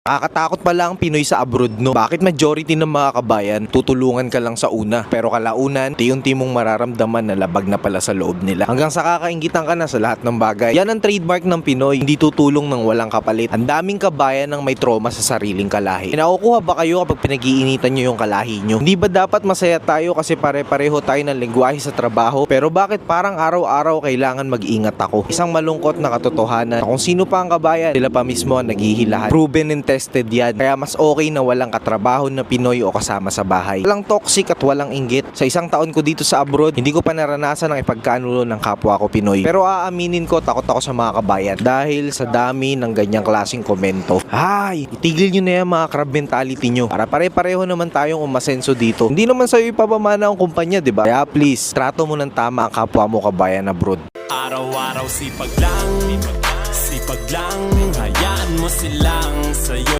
Nakakatakot pala ang Pinoy sa abroad, no? Bakit majority ng mga kabayan tutulungan ka lang sa una, pero kalaunan unti-unti mong mararamdaman na labag na pala sa loob nila, hanggang sa kakainggitan ka na sa lahat ng bagay. Yan ang trademark ng Pinoy, hindi tutulong ng walang kapalit. Ang daming kabayan ng may trauma sa sariling kalahi. Nakukuha ba kayo kapag pinag-iinitan nyo yung kalahi nyo? Hindi ba dapat masaya tayo kasi pare-pareho tayo ng lengguwahe sa trabaho? Pero bakit parang araw-araw kailangan mag-ingat ako? Isang malungkot na katotohanan na kung sino pa ang kabayan, sila pa mismo ang naghihilahan. Proven and tested yan. Kaya mas okay na walang katrabaho na Pinoy o kasama sa bahay. Walang toxic at walang inggit. Sa isang taon ko dito sa abroad, hindi ko pa naranasan ang ipagkanulo ng kapwa ko Pinoy. Pero aaminin ko, takot ako sa mga kabayan dahil sa dami ng ganyang klaseng komento. Ay, itigil nyo na yan mga crab mentality nyo. Para pare-pareho naman tayong umasenso dito. Hindi naman sa'yo ipapamana ang kumpanya, diba? Kaya please, trato mo ng tama ang kapwa mo kabayan abroad. Araw-araw sipag lang, hayaan mo silang sa'yo.